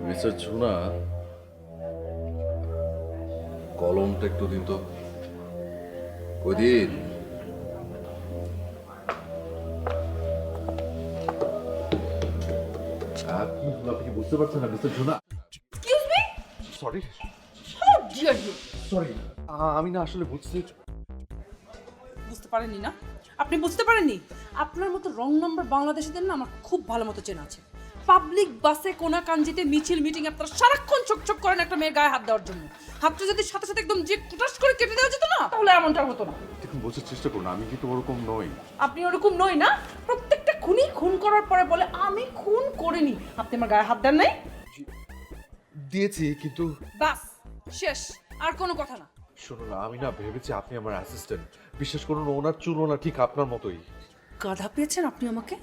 Mister Jhuna, কলমটা একটু দিন তো। কই দিন? আপনি কি বুঝতে পারছেন না mister Jhuna? Excuse me, sorry how dare you. Sorry, আমি না আসলে বুঝতে পারেননি না? আপনি বুঝতে পারেননি? আপনার মতো রং নাম্বার বাংলাদেশিদের না আমার খুব ভালো মতো চেনা আছে। পাবলিক বাসে কোনা কাঞ্জিতে মিছিল মিটিং আপনারা সারাক্ষণ চকচক করেন একটা মেয়ের গায়ে হাত দেওয়ার জন্য। হাতটা যদি সাথে সাথে একদম যে কুটাস করে কেটে দেওয়া যেত না, তাহলে এমনটা হতো না। দেখুন, বোঝার চেষ্টা করুন, আমি কিন্তু ওরকম নই। আপনি ওরকম নই না? প্রত্যেকটা খুনি খুন করার পরে বলে আমি খুন করিনি। আপনি আমার গায়ে হাত দেন নাই? দিয়েছি, কিন্তু বাস, শেষ, আর কোনো কথা না। শুনুন, আমি না ভেবেছি আপনি আমার অ্যাসিস্ট্যান্ট। বিশ্বাস করুন, ওনার চুল ওনা ঠিক আপনার মতোই। গাধা পেয়েছেন আপনি আমাকে?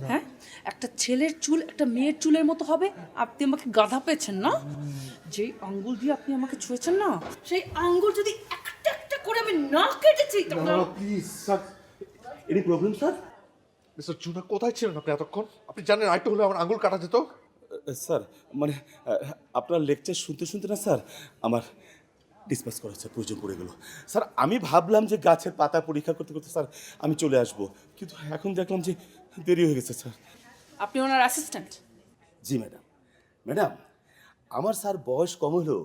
হ্যাঁ, একটা ছেলের চুল একটা মেয়ের চুলের মতো হবে, আপনি আমাকে গাধা পেয়েছেন না? যে আঙ্গুল দিয়ে আপনি আমাকে ছুঁয়েছেন না, সেই আঙ্গুল যদি একটা একটা করে আমি না কেটেছি please sir, any problem sir? Mister জুনা, কোথায় ছিলেন আপনি এতক্ষণ? আপনি জানেন আরেকটু হলে আমার আঙ্গুল কাটা যেত। স্যার মানে আপনার লেকচার শুনতে শুনতে না স্যার আমার ডিসপাস করা হচ্ছে, প্রয়োজন পড়ে গেল স্যার। আমি ভাবলাম যে গাছের পাতা পরীক্ষা করতে করতে স্যার আমি চলে আসব, কিন্তু এখন দেখলাম যে দেরি হয়ে গেছে স্যার। আপনি ওনার অ্যাসিস্ট্যান্ট? জি ম্যাডাম। ম্যাডাম, আমার স্যার বয়স কম হলেও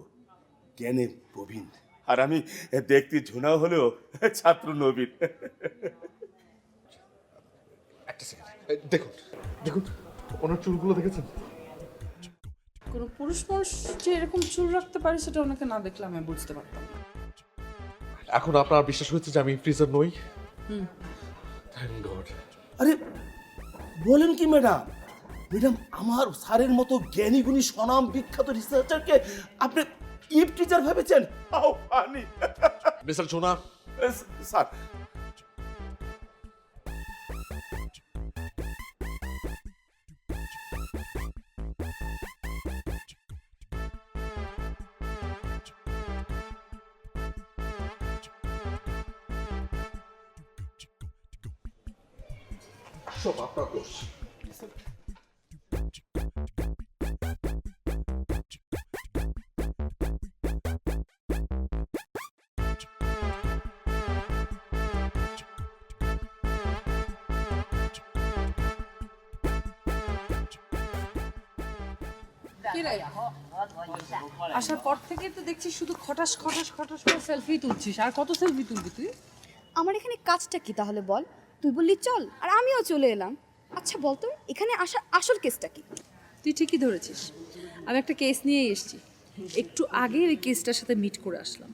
জ্ঞানে প্রবীণ, আর আমি দেখতে ঝুনাও হলেও ছাত্র নবীন। একটা সেকেন্ড, দেখুন দেখুন, ওনার চুলগুলো দেখেছেন? কোনো পুরুষ মানুষ যে এরকম চুল রাখতে পারে সেটা ওনাকে না দেখলে আমি বুঝতে পারতাম না। এখন আপনার বিশ্বাস হচ্ছে যে আমি ফ্রিজার নই? Thank god. আরে বলেন কি ম্যাডাম? ম্যাডাম, আমার স্যারের মতো জ্ঞানী গুণী স্বনাম বিখ্যাত রিসার্চারকে আপনি ইফ টিচার ভেবেছেন? How funny. Mister Juna, sir সব আপনার দোষ। কি রে, আসার পর থেকে তো দেখছি শুধু খটাস খটাস খটাস করে সেলফি তুলছিস। আর কত সেলফি তুলবি তুই? আমার এখানে কাজটা কি তাহলে বল? তুই বললি চল, আর আমিও চলে এলাম। আচ্ছা বল তো, এখানে আসার আসল কেসটা কি? তুই ঠিকই ধরেছিস, আমি একটা কেস নিয়েই এসেছি। একটু আগে ওই কেসটার সাথে মিট করে আসলাম।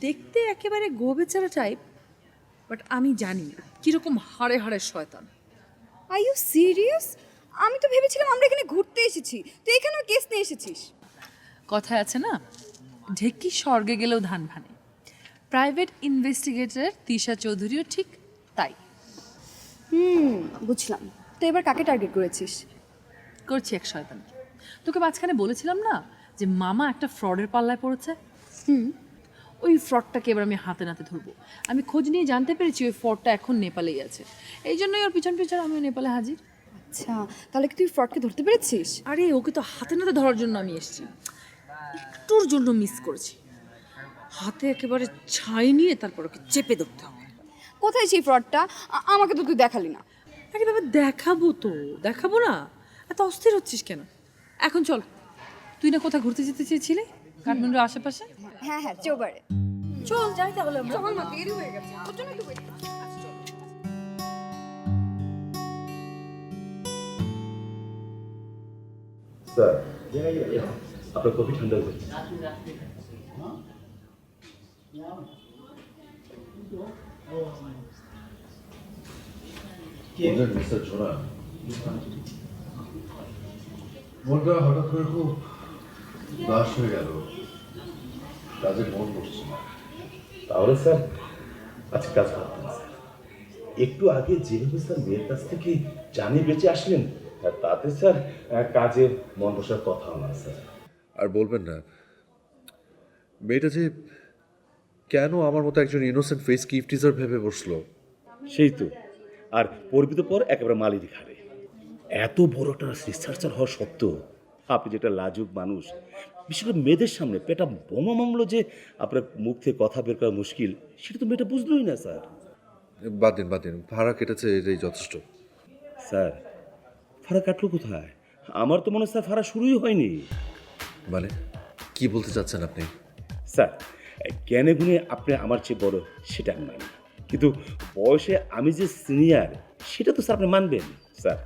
দেখতে একেবারে গোবেচারা টাইপ, বাট আমি জানি না কীরকম হাড়ে হাড়ে শয়তান। Are you serious? আমি তো ভেবেছিলাম আমরা এখানে ঘুরতে এসেছি, তুই এখানেও কেস নিয়ে এসেছিস। কথায় আছে না, ঢেকি স্বর্গে গেলেও ধান ভানে। প্রাইভেট ইনভেস্টিগেটর তিশা চৌধুরীও ঠিক তাই। বুঝলাম। তো এবার কাকে টার্গেট করেছিস? করছি এক শয়তান। তোকে মাঝখানে বলেছিলাম না যে মামা একটা ফ্রডের পাল্লায় পড়েছে? ওই ফ্রডটাকে এবার আমি হাতে নাতে ধরবো। আমি খোঁজ নিয়ে জানতে পেরেছি ওই ফ্রডটা এখন নেপালেই আছে। এই জন্যই ওর পিছন পিছন আমিও নেপালে হাজির। আচ্ছা, তাহলে কি তুই ফ্রডকে ধরতে পেরেছিস? আরে ওকে তো হাতে নাতে ধরার জন্য আমি এসেছি, একটুর জন্য মিস করেছি। হাতে একেবারে ছাই নিয়ে তারপর ওকে চেপে ধরতে হবে। কোথায় সেই ফ্রডটা? আমাকে তো তুই দেখালি না। আরে বাবা, দেখাবো তো, দেখাবো না? এত অস্থির হচ্ছিস কেন? এখন চল, তুই না কোথায় ঘুরতে যেতে চেয়েছিলি কাঠমান্ডুর আশেপাশে? হ্যাঁ হ্যাঁ, চৌবারে। চল যাই তাহলে আমরা। চল না, দেরি হয়ে গেছে, ওর জন্যই তো wait করছি। স্যার আপনার কফি ঠান্ডা হয়ে যাচ্ছে। মিস্টার ঝোনা, মনটা হঠাৎ করে খুব দাস হয়ে গেল, কাজে মন বসছে না। তাহলে স্যার আজকে কাজ করতেন স্যার। একটু আগে যেভাবে স্যার মেয়ের কাছ থেকে জানে বেঁচে আসলেন, তাতে স্যার কাজে মন বসার কথাও না স্যার। আর বলবেন না, মেয়েটা যে কেন আমার মতো একজন ইনোসেন্ট ফেস গিফট টিজার ভেবে বসলো। সেই তো, আর পরিবিত পর একেবারে মালির খাবে। এত বড় একটা রিসার্চার হওয়া সত্ত্বেও আপনি যেটা লাজুক মানুষ, বিশেষ করে মেয়েদের সামনে পেটা বোমা মামলো যে আপনার মুখ থেকে কথা বের করা মুশকিল, সেটা তো মেয়েটা বুঝলোই না স্যার। বাদ দিন, ভাড়া কেটেছে এটাই যথেষ্ট। স্যার ফাড়া কাটলো কোথায়? আমার তো মনে হয় স্যার ফাড়া শুরুই হয়নি। মানে কি বলতে চাচ্ছেন আপনি? স্যার জ্ঞানে গুণে আপনি আমার চেয়ে বড় সেটা আমি মানি, কিন্তু বয়সে আমি যে সিনিয়র সেটা তো স্যার আপনি মানবেন। স্যার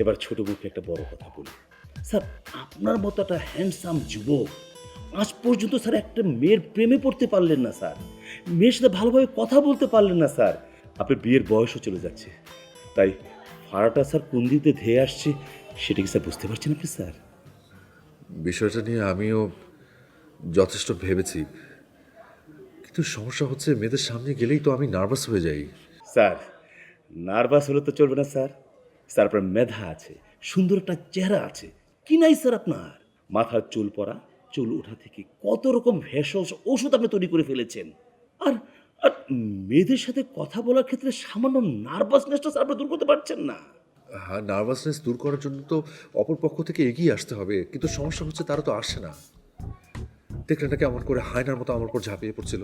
এবার ছোট মুখে একটা বড় কথা বলি স্যার, আপনার মতো একটা হ্যান্ডসাম যুবক আজ পর্যন্ত স্যার একটা মেয়ের প্রেমে পড়তে পারলেন না স্যার, মেয়ের সাথে ভালোভাবে কথা বলতে পারলেন না স্যার। আপনার বিয়ের বয়সও চলে যাচ্ছে, তাই ভাড়াটা স্যার কোন দিকে ধেয়ে আসছে সেটা কি স্যার বুঝতে পারছেন আপনি স্যার? বিষয়টা নিয়ে আমিও যথেষ্ট ভেবেছি, কিন্তু সমস্যা হচ্ছে মেয়েদের সামনে গেলেই তো আমি নার্ভাস হয়ে যাই। স্যার নার্ভাস হলে তো চলবে না স্যার। স্যার আপনার মেধা আছে, সুন্দর একটা চেহারা আছে, কি নাই স্যার আপনার? মাথার চুল পড়া, চুল ওঠা থেকে কত রকম ভেষজ ওষুধ আপনি তৈরি করে ফেলেছেন। আর আর মেয়েদের সাথে কথা বলার ক্ষেত্রে সামান্য নার্ভাসনেসটা স্যার আপনি দূর করতে পারছেন না। হ্যাঁ, নার্ভাসনেস দূর করার জন্য তো অপর পক্ষ থেকে এগিয়ে আসতে হবে, কিন্তু সমস্যা হচ্ছে তারা তো আসে না। দেখলেন না কেমন করে হায়নার মতো আমার উপর ঝাঁপিয়ে পড়ছিল।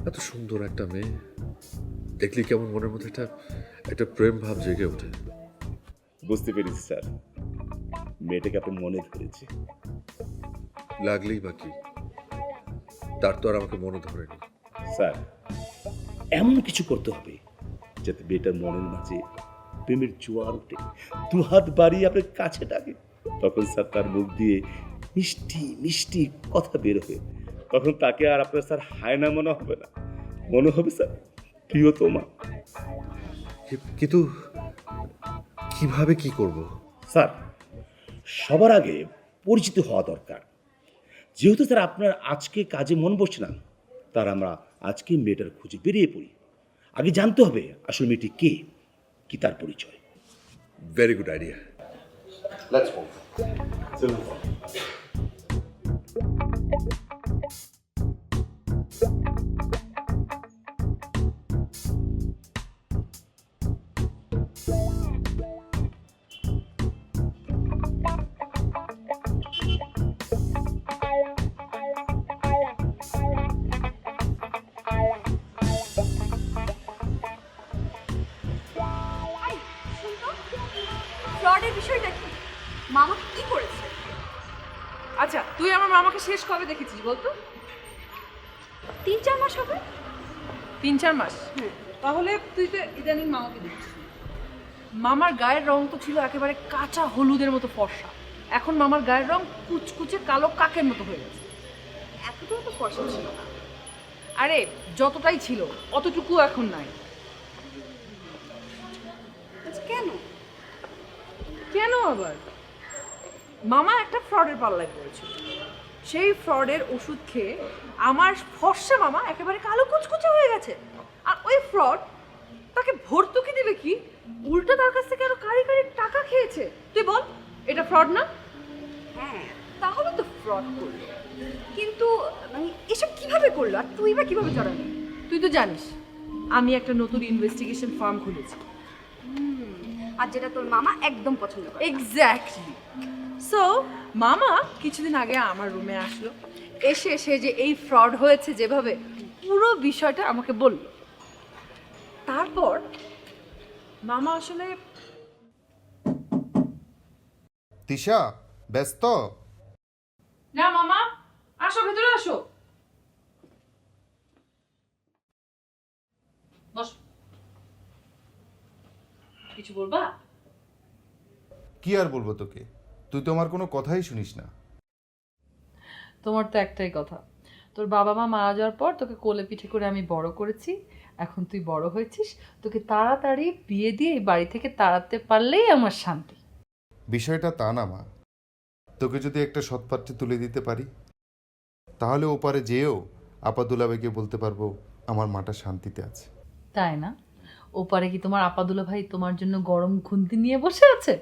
এত সুন্দর একটা মেয়ে দেখলি কেমন মনের মধ্যে একটা একটা প্রেম ভাব জেগে ওঠে। বুঝতে পেরেছি স্যার, মেয়েটাকে আপনি মনে ধরেছে। লাগলেই বাকি, তার তো আর আমাকে মনে ধরেনি। স্যার এমন কিছু করতে হবে যাতে মেয়েটার মনের মাঝে প্রেমের জোয়ার ওঠে, দু হাত বাড়িয়ে আপনার কাছে ডাকে, তখন স্যার তার মুখ দিয়ে মিষ্টি মিষ্টি কথা বের হবে। তখন তাকে আর আপনার স্যার হায়না মনে হবে না, মনে হবে স্যার প্রিয়তমা। কিন্তু কিভাবে কি করব? স্যার সবার আগে পরিচিত হওয়া দরকার। যেহেতু স্যার আপনার আজকে কাজে মন বসছে না, তার আমরা আজকে মেয়েটার খুঁজে বেরিয়ে পড়ি। আগে জানতে হবে আসলে মেয়েটি কে, কি তার পরিচয়। Very good idea, let's move. চলুন। ফ্রডের বিষয়টা কি? মামা কি করেছে? আচ্ছা, তুই আমার মামাকে শেষ কবে দেখেছিস বলতো? 3-4 মাস হবে। 3-4 মাস? তাহলে তুই তো ইদানিং মামাকে দেখছিস। মামার গায়ের রং তো ছিল একেবারে কাঁচা হলুদের মতো ফর্সা, এখন মামার গায়ের রং কুচকুচে কালো কাকের মতো হয়ে গেছে। এতটাও তো ফর্সা ছিল না। আরে যতটাই ছিল অতটুকু এখন নাই। আচ্ছা কেন? কেন আবার? মামা একটা ফ্রডের পাল্লায় পড়েছিল, সেই ফ্রডের ওষুধ খেয়ে আমার ফর্সা মামা একেবারে কালো কুচকুচে হয়ে গেছে। আর ওই ফ্রড তাকে ভর্তুকি দিবে কি, উল্টো তার কাছ থেকে আরো কারি কারি টাকা খেয়েছে। তুই বল, এটা ফ্রড না? হ্যাঁ তাহলে তো ফ্রড করলো, কিন্তু মানে এসব কিভাবে করলো আর তুই বা কিভাবে জড়ালি? তুই তো জানিস আমি একটা নতুন ইনভেস্টিগেশন ফার্ম খুলেছি। আর যেটা তোর মামা একদম পছন্দ করে। এক্স্যাক্টলি। সো মামা কিছুদিন আগে আমার রুমে আসলো, এসে সে যে এই ফ্রড হয়েছে যেভাবে পুরো বিষয়টা আমাকে বলল। তারপর মামা আসলে তিশা ব্যস্ত? না মামা, আসো ভেতরে আসো, বস। কিছু বলবা? কি আর বলবো তোকে, তুই তো আমার কোনো কথাই শুনিস না। তোমার তো একটাই কথা, তোর বাবা মা মারা যাওয়ার পর তোকে কোলে পিঠে করে আমি বড় করেছি, এখন তুই বড় হয়েছিস, তোকে তাড়াতাড়ি বিয়ে দিয়ে এই বাড়ি থেকে তাড়াতে পারলেই আমার শান্তি। বিষয়টা তা না মা, তোকে যদি একটা সৎপাত্রে তুলে দিতে পারি তাহলে ওপারে যেয়েও আপাদুলাবাইকে বলতে পারবো আমার মাটা শান্তিতে আছে। তাই না? ওপারে কি তোমার আপাদুলা ভাই তোমার জন্য গরম খুন্তি নিয়ে বসে আছে?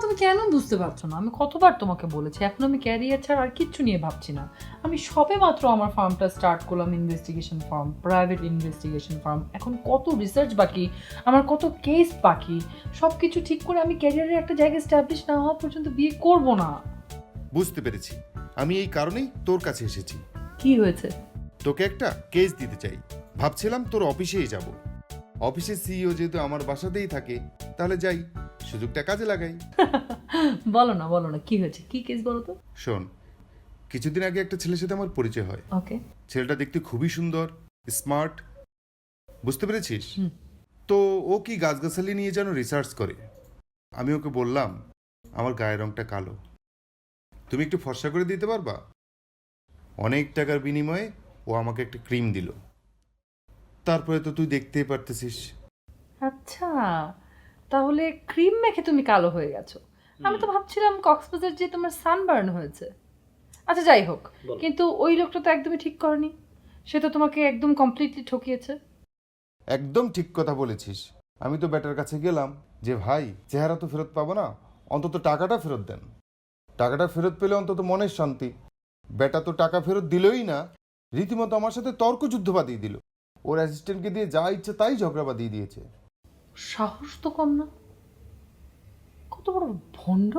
তুমি কেন বুঝতে পারছো না? আমি কতবার তোমাকে বলেছি, এখন আমি ক্যারিয়ার ছাড়া আর কিচ্ছু নিয়ে ভাবছি না। আমি সবে মাত্র আমার ফার্মটা স্টার্ট করলাম, investigation farm, private investigation farm. এখন কত রিসার্চ বাকি, আমার কত কেস বাকি, সব কিছু ঠিক করে আমি ক্যারিয়ারের একটা জায়গায় স্ট্যাবলিশ না হওয়া পর্যন্ত বিয়ে করব না। বুঝতে পেরেছি, আমি এই কারণেই তোর কাছে এসেছি। কি হয়েছে? তোকে একটা কেস দিতে চাই। ভাবছিলাম তোর অফিসেই যাব। অফিসের সিইও যেহেতু আমার বাসাতেই থাকে, তাহলে যাই, সুযোগটা কাজে লাগাই। বলো না, কি হয়েছে? কি কেস বলো তো? শোন, কিছুদিন আগে একটা ছেলের সাথে আমার পরিচয় হয়। ওকে। ছেলেটা দেখতে খুবই সুন্দর, স্মার্ট, বুঝতে পেরেছিস? তো ও কি গাছগাছালি নিয়ে যেন রিসার্চ করে। আমি ওকে বললাম আমার গায়ের রংটা কালো, তুমি একটু ফর্সা করে দিতে পারবা? অনেক টাকার বিনিময়ে ও আমাকে একটা ক্রিম দিল। তারপরে তো তুই দেখতেই পারতেছিস। আচ্ছা, তাহলে ক্রিম মেখে তুমি কালো হয়ে গেছো। আমি তো ভাবছিলাম কক্সবাজার যে তোমার সানবার্ন হয়েছে। আচ্ছা যাই হোক, কিন্তু ওই লোকটা তো একদমই ঠিক করেনি, সে তো তোমাকে একদম কমপ্লিটলি ঠকিয়েছে। একদম ঠিক কথা বলেছিস। আমি তো ব্যাটার কাছে গেলাম যে ভাই, চেহারা তো ফেরত পাবো না, অন্তত টাকাটা ফেরত দেন। টাকাটা ফেরত পেলে অন্তত মনের শান্তি। ব্যাটা তো টাকা ফেরত দিলই না, রীতিমতো আমার সাথে তর্ক যুদ্ধ বাঁধিয়ে দিল। ওর অ্যাসিস্ট্যান্টকে দিয়ে যা ইচ্ছে তাই ঝগড়া বাঁধিয়ে দিয়েছে। সাহস তো কম না, কত বড় ভণ্ড।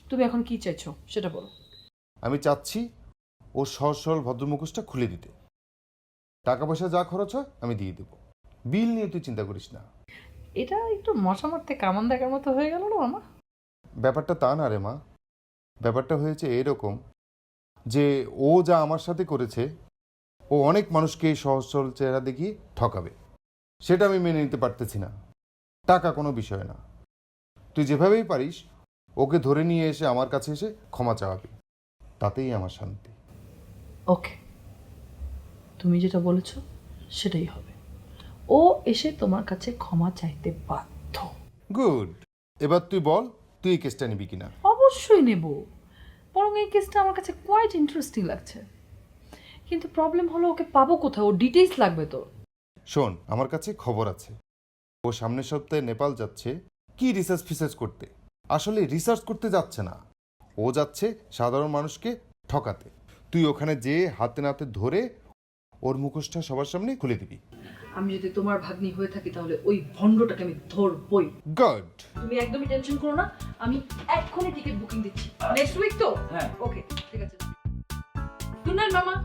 তুমি এখন কি চাইছো সেটা বলো। আমি চাচ্ছি ওর সহজ সরল ভদ্রমুখোশটা খুলে দিতে। টাকা পয়সা যা খরচ হয় আমি দিয়ে দেবো, বিল নিয়ে তুই চিন্তা করিস না। এটা একটু মশা মারতে কামান দেখার মতো হয়ে গেল না মামা? ব্যাপারটা তা না রে মা, ব্যাপারটা হয়েছে এরকম যে ও যা আমার সাথে করেছে, ও অনেক মানুষকে এই সহজ সরল চেহারা দেখিয়ে ঠকাবে, সেটা আমি মেনে নিতে পারতেছি না। টাকা কোনো বিষয় না, তুই যেভাবেই পারিস ওকে ধরে নিয়ে এসে আমার কাছে এসে ক্ষমা চাওয়াবি, তাতেই আমার শান্তি। ওকে, তুমি যেটা বলেছো সেটাই হবে। ও এসে তোমার কাছে ক্ষমা চাইতে বাধ্য। গুড, এবার তুই বল তুই এই কেসটা নিবি কিনা। অবশ্যই নেব, বরং এই কেসটা আমার কাছে কোয়াইট ইন্টারেস্টিং লাগছে। কিন্তু প্রবলেম হলো ওকে পাবো কোথায়, ও ডিটেইলস লাগবে তো। শোন, আমার কাছে খবর আছে, ও সামনের সপ্তাহে নেপাল যাচ্ছে কি রিসার্চ ফিসার্চ করতে। আসলে রিসার্চ করতে যাচ্ছে না, ও যাচ্ছে সাধারণ মানুষকে ঠকাতে। তুই ওখানে যেয়ে হাতে নাতে ধরে ওর মুখোশটা সবার সামনে খুলে দিবি। আমি যদি তোমার ভাগ্নি হয়ে থাকি তাহলে ওই ভণ্ডটাকে আমি ধরবই। গুড। তুমি একদমই টেনশন করো না, আমি এক্ষুনি টিকিট বুকিং দিচ্ছি। নেক্সট উইক তো? হ্যাঁ। ওকে, ঠিক আছে। গুড নাইট মামা।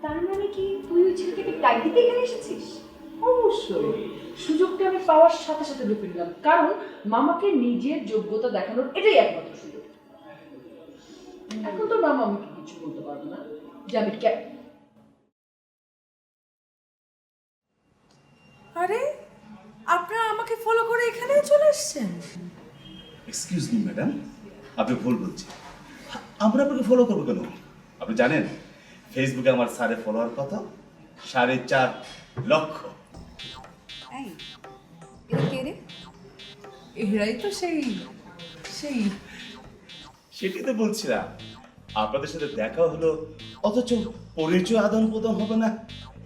তার মানে কি তুই ওই ছেলেটাকে ফ্লাইট দিতে এখানে এসেছিস? অবশ্যই, সুযোগটা আমি পাওয়ার সাথে সাথে ঢুকে নিলাম, কারণ মামাকে নিজের যোগ্যতা দেখানোর এটাই একমাত্র সুযোগ। এখন তো মামা আমাকে কিছু বলতে পারবে না যে আমি আরে আপনারা আমাকে ফলো করে এখানে চলে এসেছেন? এক্সকিউজ মি ম্যাডাম, আপনি ভুল বলছেন। আমরা আপনাকে ফলো করবো কেন? আপনি জানেন ফেসবুকে আমার স্যারের ফলোয়ার কত? 4.5 লক্ষ। এই এটা কে রে? এরাই তো সেই সেটাই তো বলছিলাম, আপনাদের সাথে দেখা হলো অথচ পরিচয় আদান প্রদান হবে না,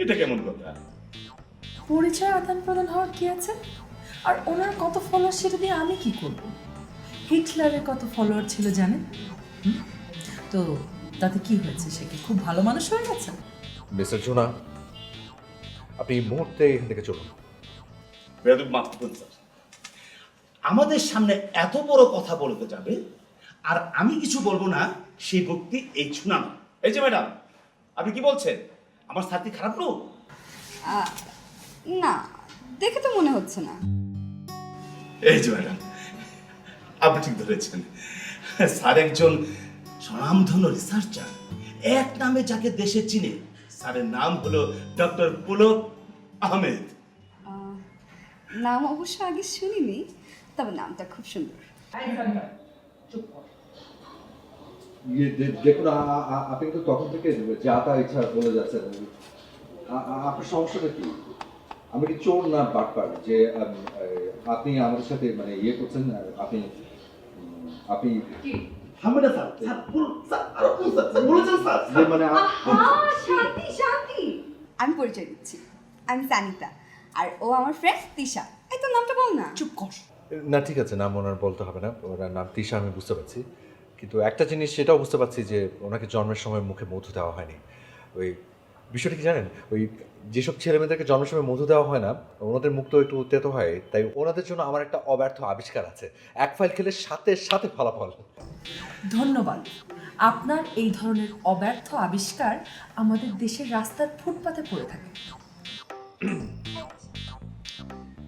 এটা কেমন কথা? পরিচয় আদান প্রদান হওয়ার কি আছে? আর ওনার কত ফলোয়ার সেটা দিয়ে আমি কি করব? হিটলারের কত ফলোয়ার ছিল জানেন? তো তাতে কি হয়েছে, সে কি খুব ভালো মানুষ হয়ে গেছে? মিস্টার জোনা, আপনি এই মুহূর্তে এখান থেকে চলুন। বেয়াদব মাফ করুন স্যার, আমাদের সামনে এত বড় কথা বলতে যাবে আর আমি কিছু বলবো না, সেই ব্যক্তি এই ছুনা না। এই যে ম্যাডাম, আপনি কি বলছেন? আমার স্যার কি খারাপ লোক? না, দেখে তো মনে হচ্ছে না। এই যে ম্যাডাম, আপনি ঠিক ধরেছেন। স্যার একজন স্বনামধন্য রিসার্চার, এক নামে যাকে দেশে চিনে। স্যারের নাম হলো ডক্টর পুলক আহমেদ। নাম অবশ্য আগে শুনিনি, তবে নামটা খুব সুন্দর। দেখুন আপনি কিন্তু তখন থেকে যা তা ইচ্ছা বলে যাচ্ছেন। আপনার সমস্যাটা কি? আমি কি চোর না বাটপার যে আপনি আমাদের সাথে মানে ইয়ে করছেন? আপনি আপনি হামেদা স্যার, স্যার বলুন, স্যার আরো বলুন, স্যার বলেছেন স্যার। মানে শান্তি শান্তি, আমি পরিচয় দিচ্ছি, আমি সানিতা, আর ও আমার ফ্রেন্ড তিশা। এই তোর নামটা বল না। চুপ কর। না ঠিক আছে, নাম ওনার বলতে হবে না। ওনার নাম তিশা, আমি বুঝতে পারছি। কিন্তু একটা জিনিস সেটাও বুঝতে পারছি যে ওনাকে জন্মের সময় মুখে মধু দেওয়া হয়নি। ওই বিষয়টা কি জানেন, ওই যেসব ছেলেমেয়েদেরকে জন্মের সময় মধু দেওয়া হয় না, ওনাদের মুখ তো একটু তেতো হয়। তাই ওনাদের জন্য আমার একটা অব্যর্থ আবিষ্কার আছে। এক ফাইল খেলে সাথে সাথে ফলাফল। ধন্যবাদ। আপনার এই ধরনের অব্যর্থ আবিষ্কার আমাদের দেশের রাস্তার ফুটপাতে পড়ে থাকে।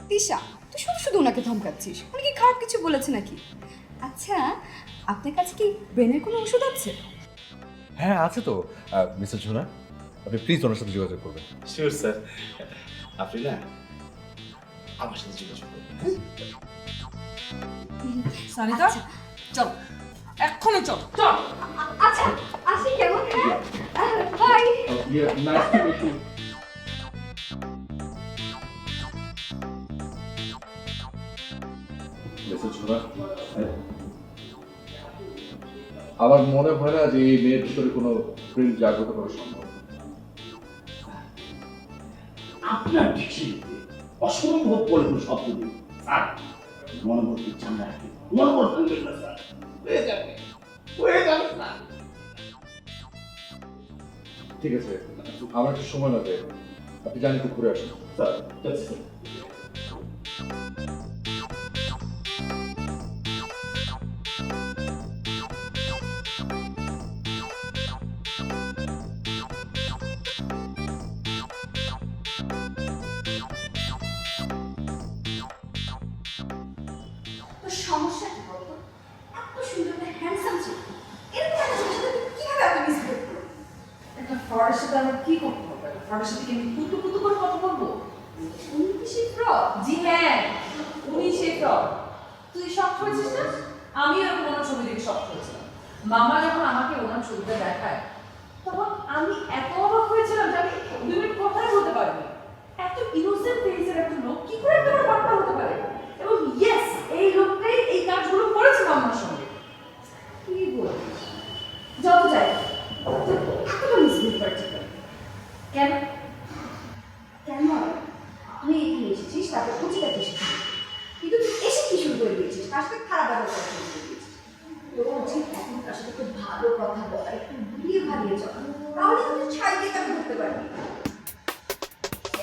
তিশা, তুই শুধু শুধু ওনাকে ধমকাচ্ছিস। উনি কি খারাপ কিছু বলেছে নাকি? আচ্ছা, আপনার কাছে কি ব্রেনের কোনো ওষুধ আছে? হ্যাঁ আছে তো। মিস্টার ঝুনা, আপনি প্লিজ ওনার সাথে যোগাযোগ করবেন। শিওর স্যার, আপনি না আমার সাথে যোগাযোগ করবেন। সানিতা, চল এক্ষুনি চল চল। আচ্ছা, আসি কেমন? Bye. Nice to meet you. Mister Jhuna, আমার মনে হয় না যে এই মেয়ের ভিতরে কোনো প্রেম জাগ্রত করা সম্ভব। আপনার ডিকশনারিতে অসম্ভব বলে কোনো শব্দ নেই স্যার। মনোবল সামনে রাখতে, মনোবল ভাঙবেন না স্যার। হয়ে যাবে, হয়ে যাবে স্যার। ঠিক আছে, আমার একটু সময় লাগবে। আপনি জানি একটু ঘুরে আসুন। স্যার, যাচ্ছি স্যার। তোর সমস্যা কি বলতো? এত সুন্দর একটা হ্যান্ডসাম ছেলে, এরকম একটা ছেলের সাথে তুই কিভাবে এত মিসবিহেভ করলি? একটা ফরের সাথে আমার কি করতে হবে? ফরের সাথে কি আমি কুতু কুতু করে কথা বলবো? উনি কি সে ফ্রড? জি হ্যাঁ, উনি সে ফ্রড। তুই শক হয়েছিস না? আমি এরকম ওনার ছবি দেখে শক হয়েছিলাম। মামা যখন আমাকে ওনার ছবিটা দেখায়, তখন আমি এত অবাক হয়েছিলাম যে আমি 2 মিনিট কথাই বলতে পারিনি। এত ইনোসেন্ট ফেসের একটা লোক কি করে এত বড় বাটপা হতে পারে? এবং ইয়েস, এই লোকটাই এই কাজগুলো করেছে মামার সঙ্গে। কি বলিস? যত যাই, এতটা মিসবিহেভ করছিস কেন? কেন? তুই এখানে এসেছিস, তারপর কুচিটা এসেছিস, কিন্তু তুই এসে কি শুরু করে দিয়েছিস? তার সাথে খারাপ ব্যবহার করা শুরু করে দিয়েছিস। তোর উচিত এখন তার সাথে খুব ভালো কথা বলা, একটু ঘুরিয়ে ভালিয়ে চলা, তাহলে তুই ছাই দিয়ে তাকে ধরতে পারবি।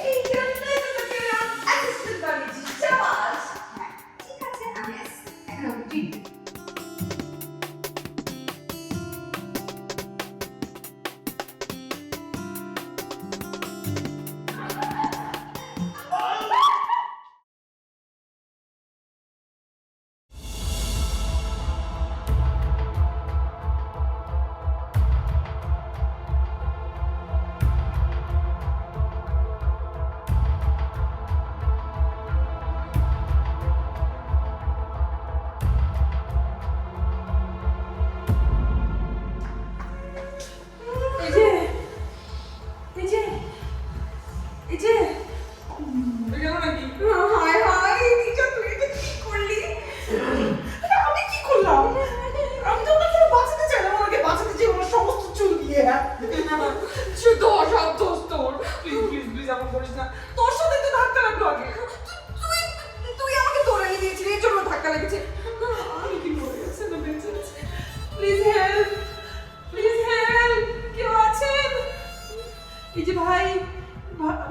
এই জন্যই তো তোকে অ্যাসিস্ট্যান্ট বানিয়েছিস। চাবাস। হ্যাঁ, ঠিক আছে, আমি assistant। এখন আমি treat দিই। এই যে এই যে এই যে গেল নাকি? হায় হায়, তিশা তুই এটা কি করলি? আমি কি করলাম? আমি তো ওনাকে বাঁচাতে চাইলাম, ওনাকে বাঁচাতে চাই ওনার সমস্ত চুল দিয়ে। শুধু অসাধ্য তোর। প্লিজ প্লিজ প্লিজ এমন করিস না। তোর সাথে তো ধাক্কা লাগলো আগে। তুই তুই আমাকে ধরে নিয়ে দিয়েছিলি, এর জন্য ধাক্কা লেগেছে। আমি কি মরে গেছে না বেঁচে আছি? প্লিজ হেল্প, প্লিজ হেল্প, কেউ আছেন? এই যে ভাই,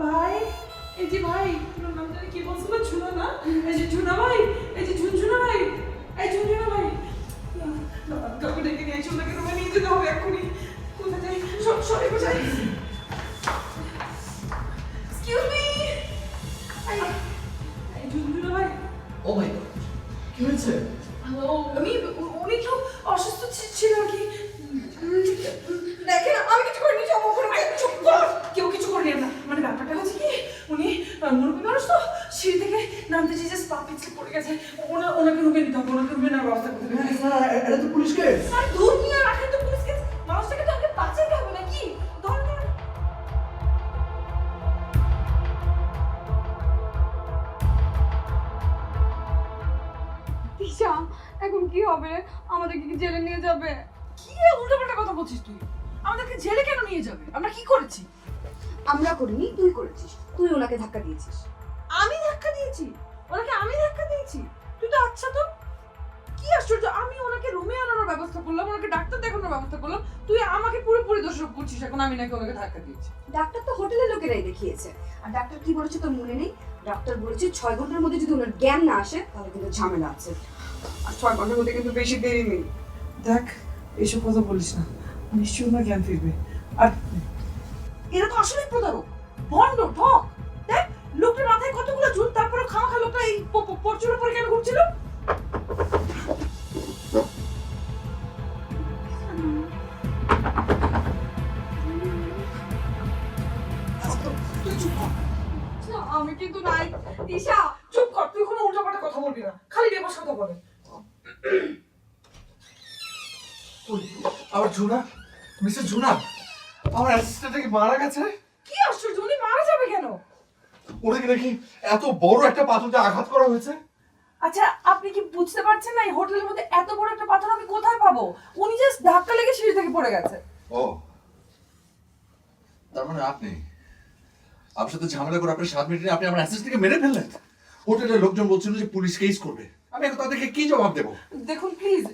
ভাই, এই যে ভাই, তোর নাম জানি কি বলছিল? ঝুনা না? এই যে ঝুনা ভাই, এই যে ঝুনঝুনা ভাই, এই ঝুনঝুনা ভাই। কাউকে ডেকে নিয়ে এসো, ওনাকে রুমে নিয়ে যেতে হবে এক্ষুনি। কোথায় যাই? সরে কোথায়? Excuse me. বলছিস তুই? আমাদেরকে জেলে কেন নিয়ে যাবে? আমরা কি করেছি? আমরা করিনি, তুই করেছিস। তুই ওনাকে ধাক্কা দিয়েছিস। আমি ধাক্কা দিয়েছি? ওনাকে আমি ধাক্কা দিয়েছি? তুই তো আচ্ছা তো কি আশ্চর্য, আমি ওনাকে রুমে আনানোর ব্যবস্থা করলাম, ওনাকে ডাক্তার দেখানোর ব্যবস্থা করলাম, তুই আমাকে পুরোপুরি দোষারোপ করছিস এখন আমি নাকি ওনাকে ধাক্কা দিয়েছি। ডাক্তার তো হোটেলের লোকেরাই দেখিয়েছে। আর ডাক্তার কি বলেছে তোর মনে নেই? ডাক্তার বলেছে 6 ঘন্টার মধ্যে যদি ওনার জ্ঞান না আসে তাহলে কিন্তু ঝামেলা আছে। আর 6 ঘন্টার মধ্যে কিন্তু বেশি দেরি নেই। দেখ, এসব কথা বলিস না, নিশ্চয়ই ওনার জ্ঞান ফিরবে। আর এরা তো আসলেই প্রতারক, ভণ্ড, ঠক। দেখ লোকটার মাথায় কতগুলো চুল, তারপরে খামাখা লোকটা এই পরচুলের পরে কেন ঘুরছিল? তুই চুপ কর। আমি কিন্তু নাই। তিশা চুপ কর, তুই কোনো উল্টাপাল্টা কথা বলবি না, খালি বেবাস কথা বলে। আবার ঝুনা, মিস্টার ঝুনা, আমার অ্যাসিস্ট্যান্টটা কি মারা গেছে? কি আশ্চর্য, উনি মারা যাবে কেন? ওনাকে নাকি এত বড় একটা পাথরটা আঘাত করা হয়েছে। আচ্ছা আপনি কি বুঝতে পারছেন না, এই হোটেলের মধ্যে এত বড় একটা পাথর আমি কোথায় পাবো? উনি জাস্ট ধাক্কা লেগে সিঁড়ি থেকে পড়ে গেছে। ও, তার মানে আপনি আমার সাথে ঝামেলা করে আপনার 7 মিনিটে আপনি আমার অ্যাসিস্ট্যান্টকে মেরে ফেললেন। হোটেলের লোকজন বলছিল যে পুলিশ কেস করবে, আমি এখন তাদেরকে কি জবাব দেবো? দেখুন প্লিজ,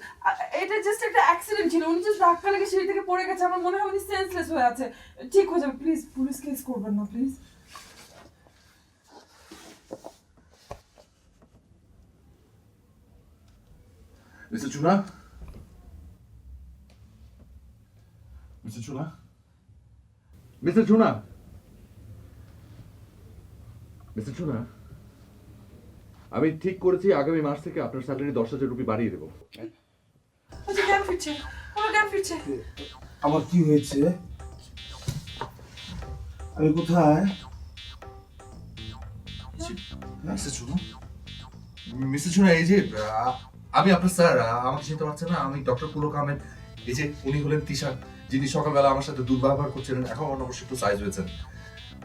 এটা জাস্ট একটা অ্যাক্সিডেন্ট ছিল, উনি জাস্ট ধাক্কা লেগে সিঁড়ি থেকে পড়ে গেছে, আমার মনে হয় উনি সেন্সলেস হয়ে আছে, ঠিক হয়ে যাবে। প্লিজ পুলিশ কেস করবেন না please. Mister Jhuna, mister Jhuna, mister Jhuna, mister Jhuna, আমি ঠিক করেছি আগামী মাস থেকে আপনার স্যালারি 10,000 রুপি বাড়িয়ে দেবো। আচ্ছা জ্ঞান ফিরছে, আমার জ্ঞান ফিরছে। আমার কি হয়েছে? আমি কোথায়? মিস্টার ঝুনা, মিস্টার ঝুনা, এই যে আমি আপনার স্যার, আমাকে চিনতে পারছেন না? আমি ডক্টর পুলক আহমেদ। এই যে উনি হলেন তিশা, যিনি সকালবেলা আমার সাথে দুর্ব্যবহার করছিলেন, এখন অবশ্যই একটু সাইজ হয়েছেন।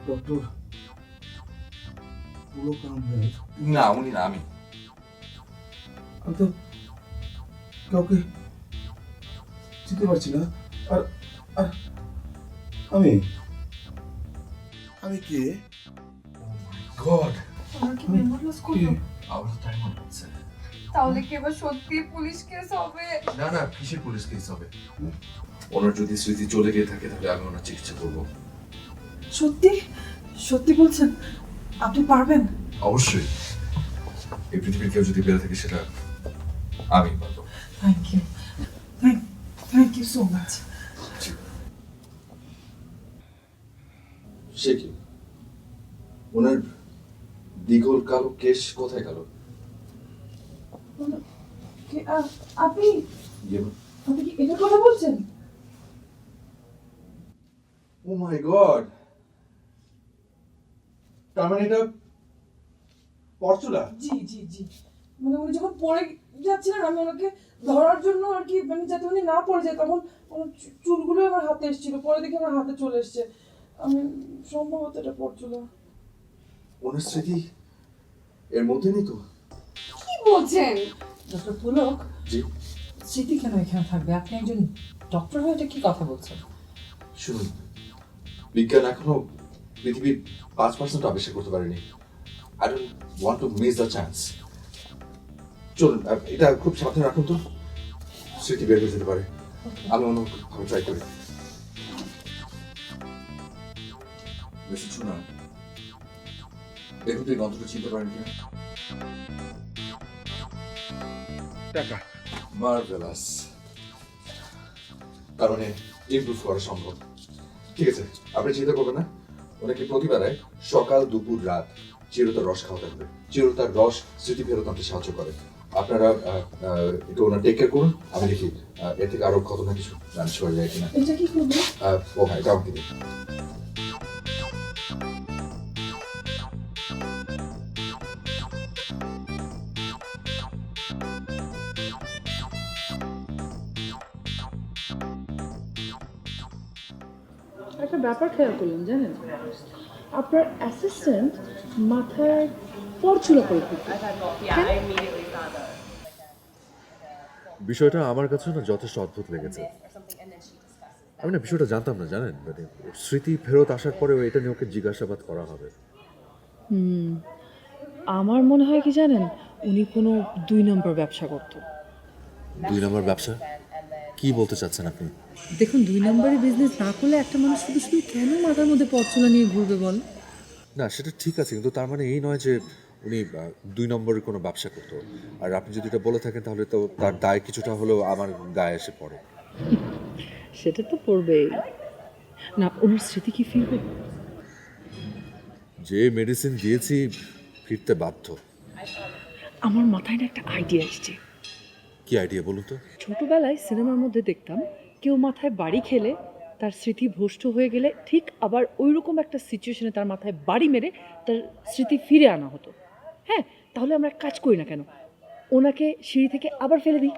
ডক্টর পুলক আহমেদ? না, উনি না, আমি। আমি তো কাউকে চিনতে পারছি না। আর আর আমি আমি কে? গড, আমার কি মেমোরি লস করলো? আমার তো তাই মনে হচ্ছে। তাহলে কি এবার সত্যি পুলিশ কেস হবে? না না, কিসের পুলিশ কেস হবে? ওনার যদি স্মৃতি চলে গিয়ে থাকে তাহলে আমি ওনার চিকিৎসা করবো। সত্যি সত্যি বলছেন? আপনি পারবেন? অবশ্যই, এই পৃথিবীর কেউ যদি বেড়ে থাকে সেটা আমি পারবো। Thank you, thank you so much. সে কি, ওনার দীঘল কালো কেশ কোথায় গেল? আপনি ইয়ে, আপনি কি এটার কথা বলছেন? ও মাই গড, তার মানে এটা পরচুলা? জি জি জি, মানে উনি যখন পড়ে যাচ্ছিলেন আমি ওনাকে ধরার জন্য আর কি, মানে যাতে উনি না পড়ে যায়, তখন ওনার চুলগুলো আমার হাতে এসেছিল, পরে দেখে আমার হাতে চলে এসছে। আমি সম্ভবত এটা পড়ছিল। ওনার স্মৃতি এর মধ্যে নেই তো? কি বলছেন ডক্টর পুলক? জি, স্মৃতি কেন এখানে থাকবে? আপনি একজন ডক্টর হয়ে এটা কি কথা বলছেন? শুনুন, বিজ্ঞান এখনো পৃথিবীর 5% আবিষ্কার করতে পারেনি। I don't want to miss the chance. চলুন, এটা খুব সাবধানে রাখুন তো, স্মৃতি বের হয়ে যেতে পারে। আমি অন্যভাবে ট্রাই করি। বেশি শোনা, দেখুন তুই গন্ধটা চিনতে পারেন কিনা। টাকা মার্ভেলাস, তার মানে ইমপ্রুভ করা সম্ভব। ঠিক আছে, আপনি চিন্তা করবেন না। ওনাকে প্রতিবেলায় সকাল দুপুর রাত চিরতার রস খাওয়াতে হবে। চিরতার রস স্মৃতি ফেরত আনতে সাহায্য করে। আপনারা একটু ওনার টেক কেয়ার করুন। আমি দেখি এর থেকে আরো কত না কিছু ম্যানেজ করা যায় কিনা। এটা কি করবো? ও হ্যাঁ, এটা আমাকে দিন। একটা ব্যাপার খেয়াল করলাম জানেন, আপনার অ্যাসিস্ট্যান্ট মাথায় পরচুলা করে বিষয়টা আমার কাছে না যথেষ্ট অদ্ভুত লেগেছে। আমি না বিষয়টা জানতাম না, জানেন, মানে স্মৃতি ফেরত আসার পরেও এটা নিয়ে ওকে জিজ্ঞাসাবাদ করা হবে। আমার মনে হয় কি জানেন, উনি কোনো 2 নম্বর ব্যবসা করতো। 2 নম্বর ব্যবসা? কি বলতে চাচ্ছেন আপনি? দেখুন, 2 নম্বরের বিজনেস না করলে একটা মানুষ শুধু শুধু কেন মাথার মধ্যে পরচুলা নিয়ে ঘুরবে বল? না সেটা ঠিক আছে, কিন্তু তার মানে এই নয় যে উনি 2 নম্বরের কোনো ব্যবসা করতো। আর আপনি যদি এটা বলে থাকেন তাহলে তো তার দায় কিছুটা হলেও আমার গায়ে এসে পড়ে। সেটা তো পড়বেই না। ওনার স্মৃতি কি ফিরবে? যে মেডিসিন দিয়েছি ফিরতে বাধ্য। আমার মাথায় না একটা আইডিয়া এসছে। কি আইডিয়া বলুন তো? ছোটবেলায় সিনেমার মধ্যে দেখতাম কেউ মাথায় বাড়ি খেলে তার স্মৃতি ভ্রষ্ট হয়ে গেলে ঠিক আবার ওই রকম একটা সিচুয়েশনে তার মাথায় বাড়ি মেরে তার স্মৃতি ফিরে আনা হতো। হ্যাঁ, তাহলে আমরা এক কাজ করি না কেন, ওনাকে সিঁড়ি থেকে আবার ফেলে দিই।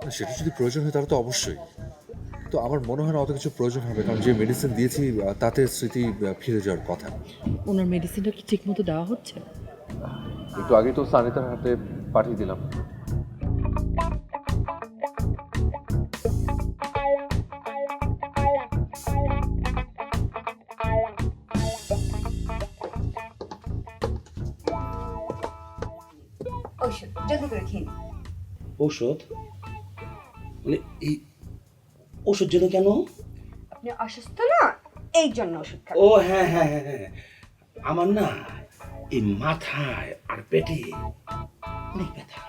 না, সেটা যদি প্রয়োজন হয় তাহলে তো অবশ্যই। তো আমার মনে হয় না অত কিছু প্রয়োজন হবে, কারণ যে মেডিসিন দিয়েছি তাতে স্মৃতি ফিরে যাওয়ার কথা। ওনার মেডিসিনটা কি ঠিক মতো দেওয়া হচ্ছে? একটু আগে তো সানিতার হাতে পাঠিয়ে দিলাম। ঔষধ জলদি করে খেয়ে নিন। ঔষধ? মানে এই ওষুধ জন্য কেন? আপনি অসুস্থ না, এই জন্য ওষুধ খান। ও হ্যাঁ হ্যাঁ হ্যাঁ হ্যাঁ, আমার না এই মাথায় আর পেটে অনেক ব্যথা,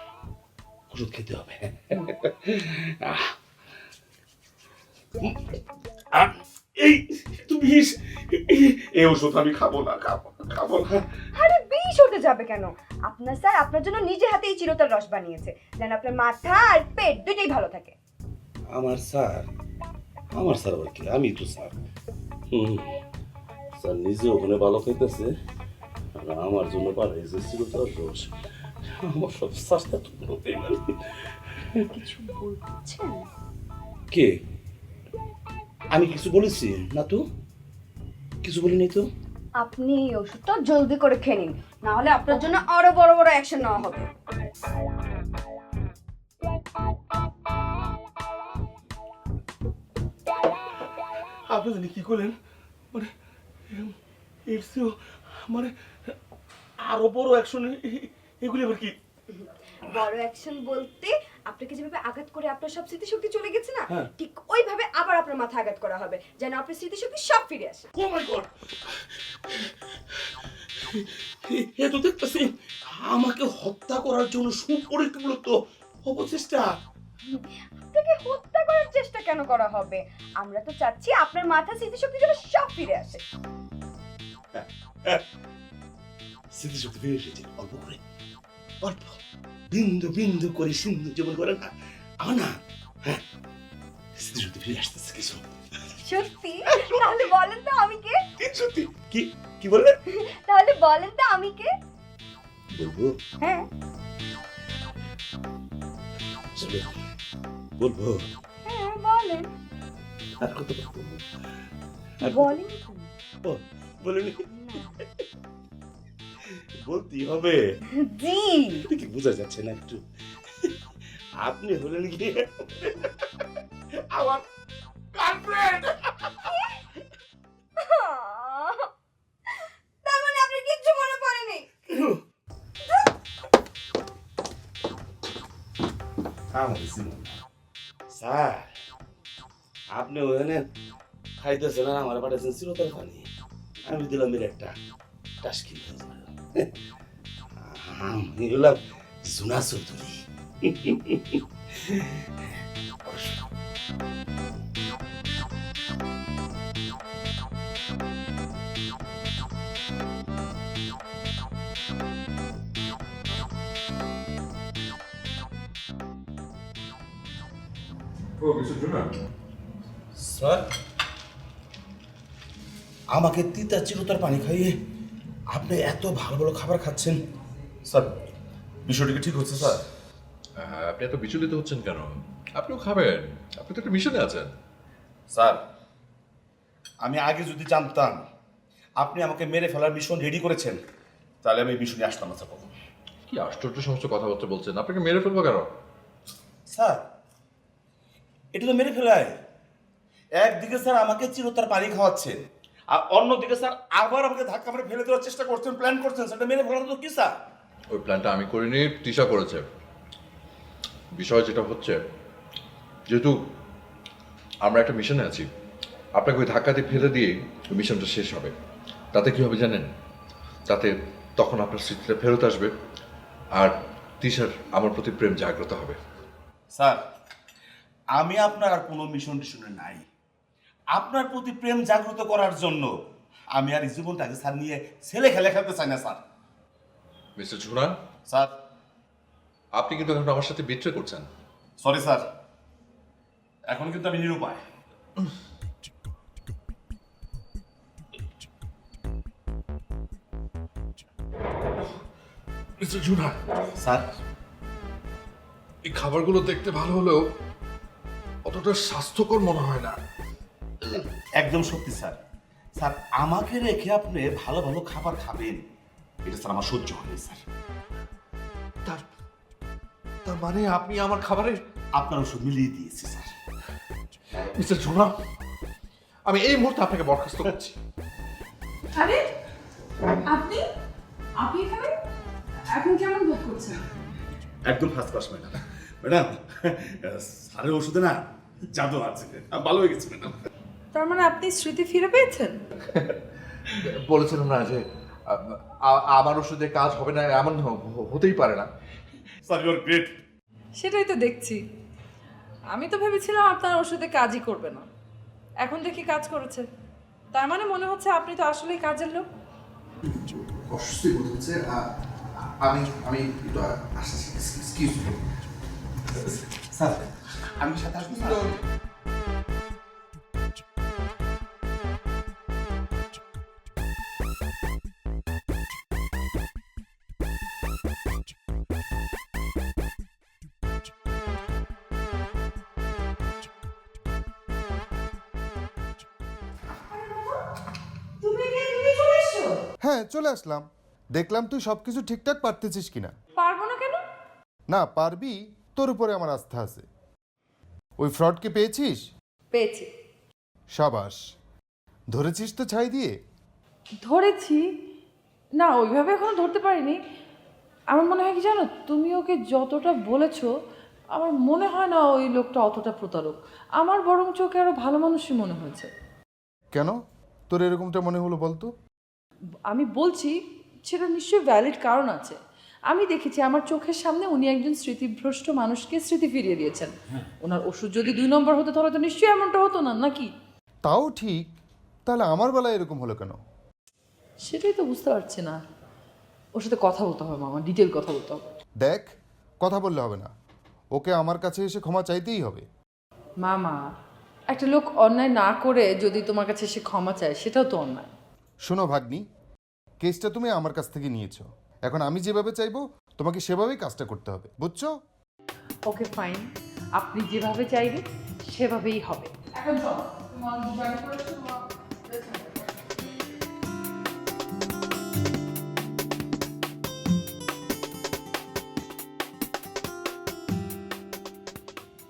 ওষুধ খেতে হবে। আহ, আহ, এই তুমি এই ওষুধ আমি খাবো না, খাবো না। আরে বিষ হতে যাবে কেন? আপনার স্যার আপনার জন্য নিজে হাতেই চিরতার রস বানিয়েছে, যেন আপনার মাথা আর পেট দুটোই ভালো থাকে। আমার স্যার আবার কি, আমি তো স্যার। স্যার নিজে ওখানে ভালো খাইতেছে আর আমার জন্য পাঠাইছে চিরতার রস। আমার সব স্বাস্থ্য কিছু বলছেন? কে? আমি কিছু বলেছি না তো, কিছু বলিনি তো। আপনি এই ওষুধটা জলদি করে খেয়ে নিন, না হলে আপনার জন্য আরো বড় বড় অ্যাকশন নেওয়া হবে। আপনি জানি কি করলেন, মানে এর চেয়েও মানে আরো বড় অ্যাকশন, এগুলি আবার কি? বড় অ্যাকশন বলতে আপনাকে যেভাবে আঘাত করে আপনার সব স্মৃতিশক্তি চলে গেছে না, হ্যাঁ। ঠিক ওইভাবে আবার আপনার মাথা আঘাত করা হবে, যেন আপনার স্মৃতিশক্তি সব ফিরে আসে। ও মাই গড, এ তো দেখতেছি আমাকে হত্যা করার জন্য সুপরিকল্পিত অপচেষ্টা। আপনাকে হত্যা করার চেষ্টা কেন করা হবে? আমরা তো চাচ্ছি আপনার মাথা স্মৃতিশক্তি যেন সব ফিরে আসে। স্মৃতিশক্তি ফিরে এসেছে অল্প করে, অল্প বিন্দু বিন্দু করে সিন্ধু যেমন করে না, আমার না, হ্যাঁ স্মৃতিশক্তি ফিরে আসতেছে কিছু। সত্যি? তাহলে বলেন তো আমি কে? সত্যি? কি কি বললেন? তাহলে বলেন তো আমি কে? বলবো? হ্যাঁ আসলে বলবো? হ্যাঁ বলেন। আর কত বলবো? আর বলেন বলিনি, বলতেই হবে। জি। এটা কি বোঝা যাচ্ছে না একটু? আপনি হলেন কি আমার গার্লফ্রেন্ড। তার মানে আপনার কিচ্ছু মনে পড়েনি? স্যার আপনি ওখানে খাইতেছেন আর আমার পাঠাচ্ছেন চিরতর পানি, আমি দিলাম এর একটা টাস্কি। আমি হলাম জুনা চৌধুরী। স্যার আমাকে তিতা চিরতার পানি খাইয়ে আপনি এত ভালো ভালো খাবার খাচ্ছেন, স্যার বিষয়টা কি ঠিক হচ্ছে স্যার? আপনি এত বিচলিত হচ্ছেন কেন? আপনিও খাবেন, আপনি তো একটা মিশনে আছেন। স্যার আমি আগে যদি জানতাম আপনি আমাকে মেরে ফেলার মিশন রেডি করেছেন তাহলে আমি এই মিশনে আসতাম না স্যার। কি আশ্চর্য সমস্ত কথাবার্তা বলছেন, আপনাকে মেরে ফেলবো কেন? স্যার এটা তো মেরে ফেলায়, একদিকে স্যার আমাকে চিরতর পানি খাওয়াচ্ছেন, আর অন্যদিকে স্যার আবার আমাকে ধাক্কা মেরে ফেলে দেওয়ার চেষ্টা করছেন, প্ল্যান করছেন। সেটা মেরে ফেলার তো কি স্যার? ওই প্ল্যানটা আমি করিনি, তিশা করেছে। বিষয় যেটা হচ্ছে, যেহেতু আমরা একটা মিশনে আছি, আপনাকে ওই ধাক্কা দিয়ে ফেলে দিয়ে ওই মিশনটা শেষ হবে। তাতে কি হবে জানেন? তাতে তখন আপনার স্মৃতিটা ফেরত আসবে, আর তিশার আমার প্রতি প্রেম জাগ্রত হবে। স্যার, আমি আপনার আর কোনো মিশন টিশনে নাই। আপনার প্রতি প্রেম জাগ্রত করার জন্য আমি আর এই জীবনটাকে স্যার নিয়ে ছেলে খেলে খেলতে চাই না স্যার। মিস্টার ঝুনান, স্যার, আপনি কিন্তু এখন আমার সাথে বিট্রে করছেন। সরি স্যার, এখন কিন্তু আমি নিরুপায়। মিস্টার ঝুনান, স্যার, এই খাবারগুলো দেখতে ভালো হলেও অতটা স্বাস্থ্যকর মনে হয় না। একদম সত্যি স্যার। স্যার, আমাকে রেখে আপনি ভালো ভালো খাবার খাবেন, এটা স্যার আমার সহ্য হয়নি স্যার। তার তার মানে আপনি আমার খাবারে আপনার ওষুধ মিলিয়ে দিয়েছি স্যার। মিস্টার ঝুনান, আমি এই মুহূর্তে আপনাকে বরখাস্ত করছি। আরে আপনি আপনি এখানে এখন কেমন বোধ করছেন? একদম ফার্স্ট ক্লাস ম্যাডাম। ম্যাডাম, স্যারের ওষুধে না জাদু আছে, ভালো হয়ে গেছে ম্যাডাম। তার মানে আপনি স্মৃতি ফিরে পেয়েছেন? বলেছিলাম না যে আমার ওষুধে কাজ হবে না, এমন হতেই পারে না। Sir, you are great. সেটাই তো দেখছি। আমি তো ভেবেছিলাম আপনার ওষুধে কাজই করবে না, এখন দেখি কাজ করেছে। তার মানে মনে হচ্ছে আপনি তো আসলেই কাজের লোক। অস্বস্তি বোধ হচ্ছে। আমি আমি একটু আসছি। এক্সকিউজ মি স্যার, আমি সাথে আসবো স্যার। তুমি এখানে তুমি চলে এসছো? হ্যাঁ, চলে আসলাম। দেখলাম তুই সব কিছু ঠিকঠাক পারতেছিস কিনা। পারবো না কেন? না, পারবি, তোর উপরে আমার আস্থা আছে। ওই ফ্রডকে পেয়েছিস? পেয়েছি। সাবাস, ধরেছিস তো ছাই দিয়ে? ধরেছি না, ওইভাবে এখনো ধরতে পারিনি। আমার মনে হয় কি জানো, তুমি ওকে যতটা বলেছো আমার মনে হয় না ওই লোকটা অতটা প্রতারক। আমার বরং চোখে আরো ভালো মানুষই মনে হয়েছে। কেন তোর এরকমটা মনে হলো বলতো? আমি বলছি সেটা নিশ্চয়ই ভ্যালিড কারণ আছে। আমি দেখেছি আমার চোখের সামনে উনি একজন স্মৃতিভ্রষ্ট মানুষকে স্মৃতি ফিরিয়ে দিয়েছেন। ওনার ওষুধ যদি 2 নম্বর হতো তাহলে তো নিশ্চয়ই এমনটা হতো না, নাকি? তাও ঠিক, তাহলে আমার বেলায় এরকম হলো কেন? সেটাই তো বুঝতে পারছি না। ওর সাথে কথা বলতে হবে মামা, ডিটেল কথা বলতে হবে। দেখ, কথা বললে হবে না, ওকে আমার কাছে এসে ক্ষমা চাইতেই হবে। মামা, একটা লোক অন্যায় না করে যদি তোমার কাছে এসে ক্ষমা চায় সেটাও তো অন্যায়। শোনো ভাগ্নি, কেসটা তুমি আমার কাছ থেকে নিয়েছো, এখন আমি যেভাবে চাইবো তোমাকে সেভাবেই কাজটা করতে হবে, বুঝছো? ওকে ফাইন, আপনি যেভাবে চাইবেন সেভাবেই হবে। এখন চলো, তোমার জয়েন করেছো, তোমার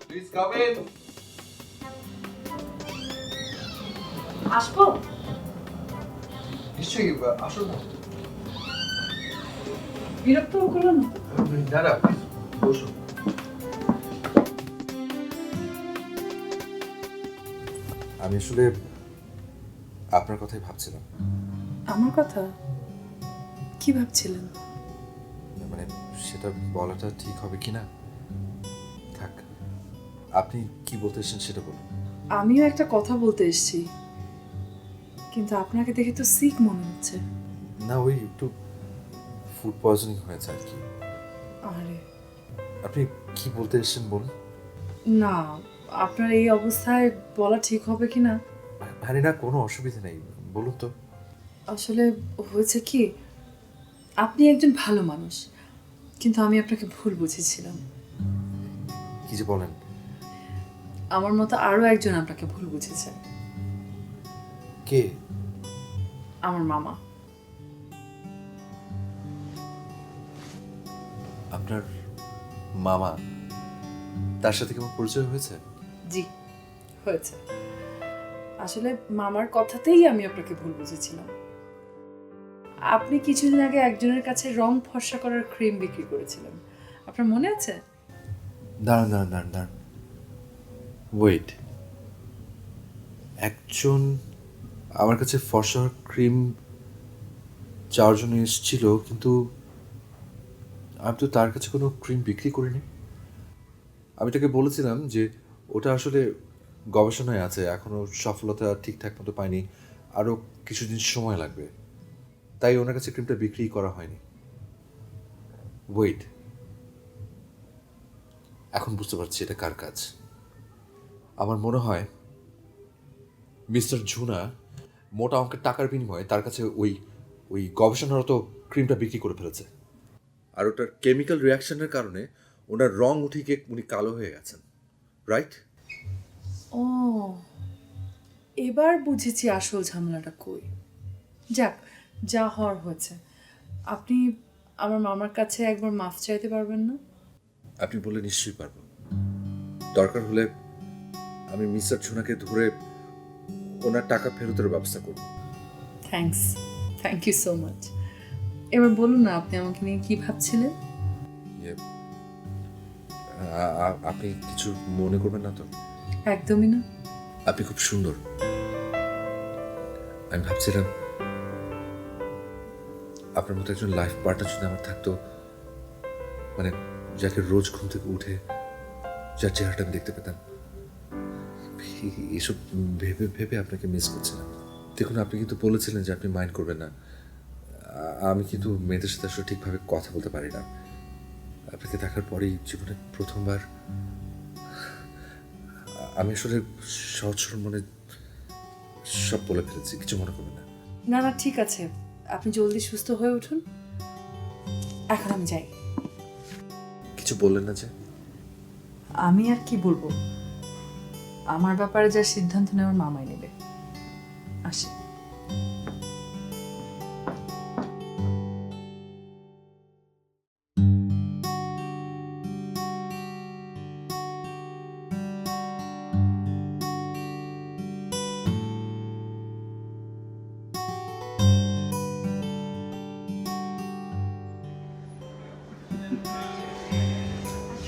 প্লিজ কাম ইন। আসবো? নিশ্চয়ই, আসুন না। বিরক্ত করলাম না? না না, প্লিজ বসুন। আমি আসলে আপনার কথাই ভাবছিলাম। আমার কথা? কি ভাবছিলেন? মানে সেটা বলাটা ঠিক হবে কি না, থাক, আপনি কি বলতে এসেছেন সেটা বলুন। আমিও একটা কথা বলতে এসেছি, কিন্তু আপনাকে দেখে তো সিক মনে হচ্ছে। না, ওই একটু ফুড পয়জনিং হয়েছে আর কি। আরে আপনি কি বলতে এসেছেন বলুন। না, আপনার এই অবস্থায় বলা ঠিক হবে কি না। আরে না, কোনো অসুবিধা নেই, বলুন তো। আসলে হয়েছে কি, আপনি একজন ভালো মানুষ, কিন্তু আমি আপনাকে ভুল বুঝেছিলাম। কি যে বলেন। আমার মতো আরো একজন আপনাকে ভুল বুঝেছে। কে? আমার মামা। আপনার মামা? তার সাথে কেমন পরিচয় হয়েছে? জি, হয়েছে। আসলে মামার কথাতেই আমি আপনাকে ভুল বুঝেছিলাম। আপনি কিছুদিন আগে একজনের কাছে রং ফর্সা করার ক্রিম বিক্রি করেছিলেন, আপনার মনে আছে? দাঁড়ান ওয়েট, একজন আমার কাছে ফর্সা ক্রিম চাওয়ার জন্য এসেছিল, কিন্তু আমি তো তার কাছে কোনো ক্রিম বিক্রি করিনি। আমি তাকে বলেছিলাম যে ওটা আসলে গবেষণায় আছে, এখনও সফলতা ঠিকঠাক মতো পায়নি, আরও কিছুদিন সময় লাগবে, তাই ওনার কাছে ক্রিমটা বিক্রি করা হয়নি। ওয়েট, এখন বুঝতে পারছি এটা কার কাজ। আমার মনে হয় মিস্টার ঝুনা মোটা অঙ্কের টাকার বিনিময়ে তার কাছে ওই গবেষণারত ক্রিমটা বিক্রি করে ফেলেছে, আর ওটার কেমিক্যাল রিয়াকশনের কারণে ওনার রং উঠে গিয়ে উনি কালো হয়ে গেছেন, রাইট? ও, এবার বুঝেছি আসল ঝামেলাটা কই। যাক, যা হওয়ার হয়েছে। আপনি আমার মামার কাছে একবার মাফ চাইতে পারবেন না? আপনি বলে নিশ্চয়ই পারবো। দরকার হলে আমি মিস্টার ঝুনাকে ধরে ওনার টাকা ফেরতের ব্যবস্থা করব। Thank you so much. এবার বলুন না, আপনি আমাকে নিয়ে কি ভাবছিলেন? আপনি কিছু মনে করবেন না তো? একদমই না। আপনি খুব সুন্দর। আমি ভাবছিলাম আপনার মতো একজন লাইফ পার্টনার যদি আমার থাকতো, মানে যাকে রোজ ঘুম থেকে উঠে যার চেহারাটা আমি দেখতে পেতাম। এসব ভেবে ভেবে আপনাকে মিস করছিলাম। দেখুন, আপনি কিন্তু বলেছিলেন যে আপনি মাইন্ড করবেন না। আমি কিন্তু মেয়েদের সাথে আসলে ঠিকভাবে কথা বলতে পারি না। আপনাকে দেখার পরেই জীবনে প্রথমবার আমি আসলে সহজ সরল মনে সব বলে ফেলেছি, কিছু মনে করবেন না। না, ঠিক আছে, আপনি জলদি সুস্থ হয়ে উঠুন। এখন আমি যাই। কিছু বললেন না যে? আমি আর কি বলবো, আমার ব্যাপারে যা সিদ্ধান্ত নেওয়ার মামাই নেবে। আসি।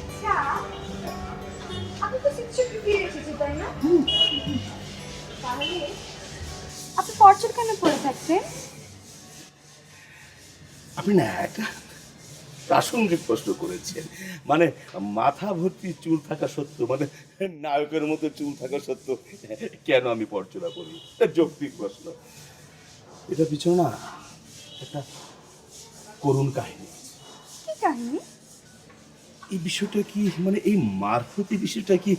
আচ্ছা, আপনি তো শিক্ষক ফিরে এসেছি, তাই না? তাহলে আপনি পরচুর কেন পরে থাকতেন? আপনি না একটা প্রাসঙ্গিক প্রশ্ন করেছেন। মানে মাথা ভর্তি চুল থাকা সত্ত্বেও, মানে নায়কের মতো চুল থাকা সত্ত্বেও কেন আমি পরচুলা করি, এটা যৌক্তিক প্রশ্ন। এটা পিছনে না একটা করুণ কাহিনী। কি কাহিনী? এই বিষয়টা কি, মানে এই মারফতি বিষয়টা কি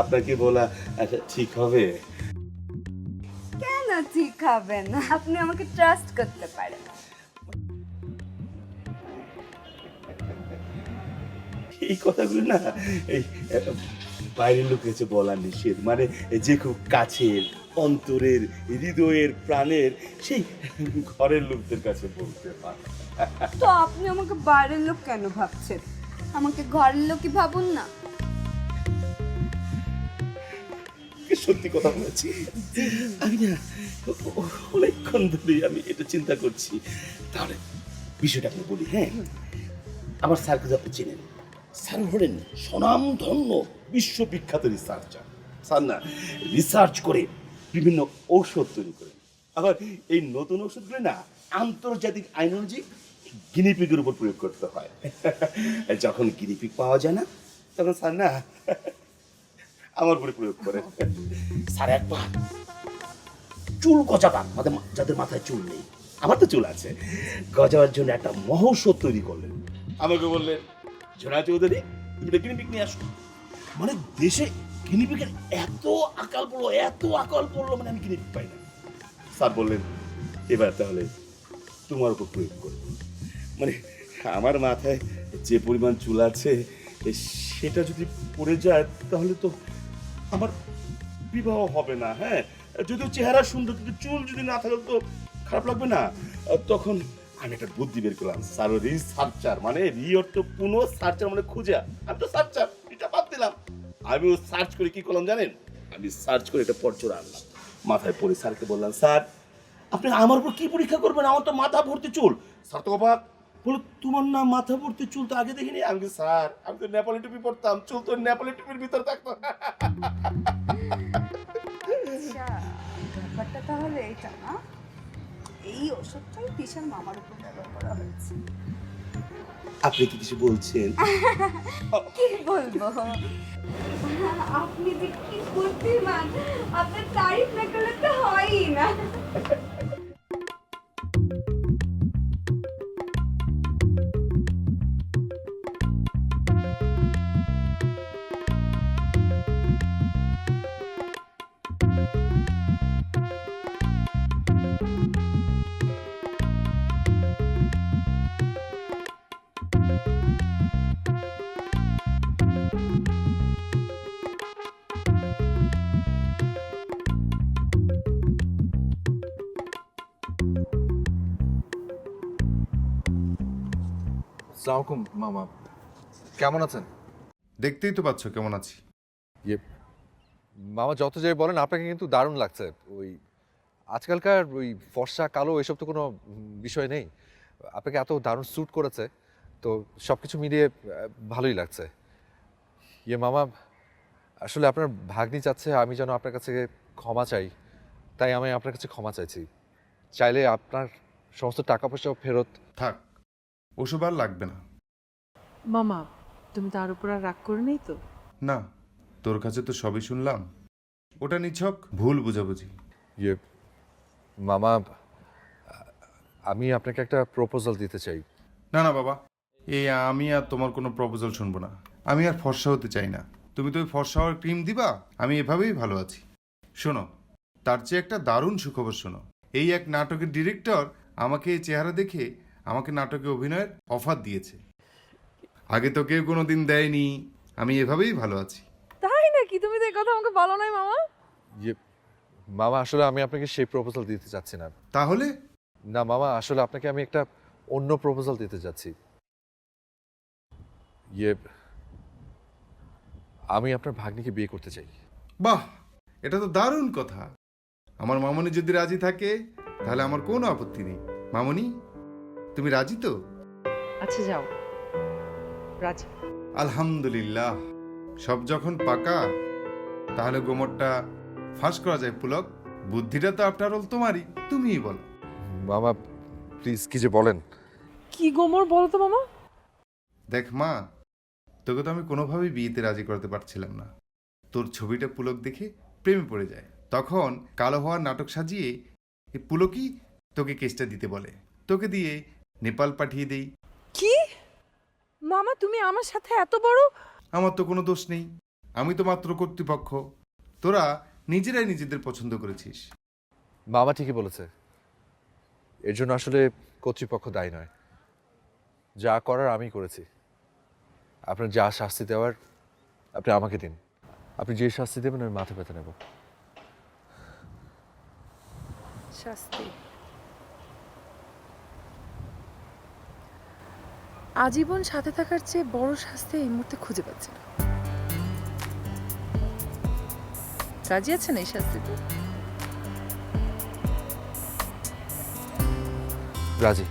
আপনাকে বলা ঠিক হবে? কেন ঠিক হবে না? আপনি আমাকে ট্রাস্ট করতে পারেন। এই কথাগুলো না এই বাইরের লোক কাছে বলা নিষেধ। মানে যে খুব কাছের, অন্তরের, হৃদয়ের, প্রাণের সেই ঘরের লোকদের কাছে বলতে পারে। তো আপনি আমাকে বাইরের লোক কেন ভাবছেন? আমাকে ঘরের লোকই ভাবুন না। সত্যি কথা বলেছি। আমি না অনেকক্ষণ ধরেই আমি এটা চিন্তা করছি। তাহলে বিষয়টা আপনি বলি। হ্যাঁ, আমার স্যারকে আপনি চেনেন। স্যার হলেন স্বনামধন্য বিশ্ববিখ্যাত রিসার্চার। স্যার না রিসার্চ করে বিভিন্ন ঔষধ তৈরি করেন। আবার এই নতুন ঔষধগুলো না আন্তর্জাতিক আইন অনুযায়ী গিনিপিগের উপর প্রয়োগ করতে হয়। যখন গিনিপিগ পাওয়া যায় না, তখন স্যার না আমার উপরে প্রয়োগ করে। স্যার একবার চুল গজাবার, যাদের মাথায় চুল নেই, আমার তো চুল আছে, গজাবার জন্য একটা মহৌষধ তৈরি করলেন। আমাকে বললেন, ঝোনা চৌধুরী, তুমি গিনিপিগ নিয়ে আসো। মানে দেশে গিনিপিগের এত আকাল পড়লো, মানে আমি গিনিপিগ পাই না। স্যার বললেন, এবার তাহলে তোমার উপর প্রয়োগ করবো। মানে আমার মাথায় যে পরিমাণ চুল আছে, সেটা যদি পড়ে যায় তাহলে তো আমার বিবাহ হবে না। হ্যাঁ, যদিও চেহারা সুন্দর, কিন্তু চুল যদি না থাকে তো খারাপ লাগবে না? তখন আমি একটা বুদ্ধি বের করলাম। স্যার রিসার্চার, মানে পুনঃ সার্চার, মানে খুঁজা। আমি তো সার্চার, এটা বাদ দিলাম। আমিও সার্চ করে কি করলাম জানেন? আমি সার্চ করে এটা পরচুরা আনলাম। মাথায় পড়ে স্যারকে বললাম, স্যার আপনি আমার উপর কি পরীক্ষা করবেন, আমার তো মাথা ভর্তি চুল। স্যার তো অবাক, বলো তোমার না মাথা ভর্তি চুল তো আগে দেখিনি। আমি বলি, স্যার আমি তো নেপালি টুপি পরতাম, চুল তো নেপালি টুপির ভিতর থাকতো। আচ্ছা, ব্যাপারটা তাহলে এইটা না, এই ওষুধটাই তিশার মামার উপর ব্যবহার করা হয়েছে। আপনি কি কিছু বলছেন? কি বলবো, আপনি যে কি বুদ্ধিমান, আপনার তারিফ না করলে তো হয়ই না। আসসালামু আলাইকুম মামা, কেমন আছেন? দেখতেই তো পাচ্ছ কেমন আছি। ইয়ে মামা, যত যাই বলেন আপনাকে কিন্তু দারুণ লাগছে। ওই আজকালকার ওই ফর্সা কালো এসব তো কোনো বিষয় নেই, আপনাকে এত দারুণ স্যুট করেছে, তো সব কিছু মিলিয়ে ভালোই লাগছে। ইয়ে মামা, আসলে আপনার ভাগ্নি চাচ্ছে আমি যেন আপনার কাছে ক্ষমা চাই, তাই আমি আপনার কাছে ক্ষমা চাইছি। চাইলে আপনার সমস্ত টাকা পয়সাও ফেরত। থাক, ওসব আর লাগবে না। মামা, তুমি তার উপর আর রাগ করে নেই তো? না, তোর কাছে তো সবই শুনলাম, ওটা নিছক ভুল বুঝাবুঝি। ইয়ে মামা, আমি আপনাকে একটা প্রপোজাল দিতে চাই। না না বাবা, এই আমি আর তোমার কোনো প্রপোজাল শুনবো না। আমি আর ফর্সা হতে চাই না। তুমি তো ওই ফর্সা হওয়ার ক্রিম দিবা, আমি এভাবেই ভালো আছি। শোনো, তার চেয়ে একটা দারুণ সুখবর শোনো। এই এক নাটকের ডিরেক্টর আমাকে এই চেহারা দেখে আমাকে নাটকে অভিনয়ের অফার দিয়েছে। আগে তো কেউ কোনো দিন দেয়নি। আমি এভাবেই ভালো আছি। তাই নাকি? তুমি তো এই কথা আমাকে বলো নাই মামা। ইয়ে মামা, আসলে আমি আপনাকে সেই প্রপোজাল দিতে চাচ্ছি না। তাহলে? না মামা, আসলে আপনাকে আমি একটা অন্য প্রপোজাল দিতে যাচ্ছি। ইয়ে আমি আপনার ভাগ্নিকে বিয়ে করতে চাই। বাহ, এটা তো দারুণ কথা। আমার মামনি যদি রাজি থাকে তাহলে আমার কোনো আপত্তি নেই। মামনি, তুমি রাজি তো? আচ্ছা যাও, রাজি। আলহামদুলিল্লাহ, সব যখন পাকা তাহলে গোমরটা ফাঁস করা যায়। পুলক, বুদ্ধিটা তো আফটার অল তোমারই, তুমিই বলো। মামা প্লিজ, কি যে বলেন। কি গোমর বলো তো মামা? দেখ মা, তোকে তো আমি কোনোভাবেই বিয়েতে রাজি করতে পারছিলাম না। তোর ছবিটা পুলক দেখে প্রেমে পড়ে যায়। তখন কালো হওয়ার নাটক সাজিয়ে এই পুলকই তোকে কেসটা দিতে বলে। তোকে দিয়ে নেপাল পাঠিয়ে দেই। কি মামা, তুমি আমার সাথে এত বড়? আমার তো কোনো দোষ নেই, আমি তো মাত্র কর্তৃপক্ষ। তোরা নিজেরাই নিজেদের পছন্দ করেছিস। মামা ঠিকই বলেছে, এর জন্য আসলে কর্তৃপক্ষ দায়ী নয়। যা করার আমি করেছি। আপনার যা শাস্তি দেওয়ার আপনি আমাকে দিন। আপনি যে শাস্তি দেবেন আমি মাথা ব্যথা নেব। শাস্তি আজীবন সাথে থাকার চেয়ে বড় শাস্তি এই মুহূর্তে খুঁজে পাচ্ছি না। রাজি আছেন এই শাস্তিতে? রাজি।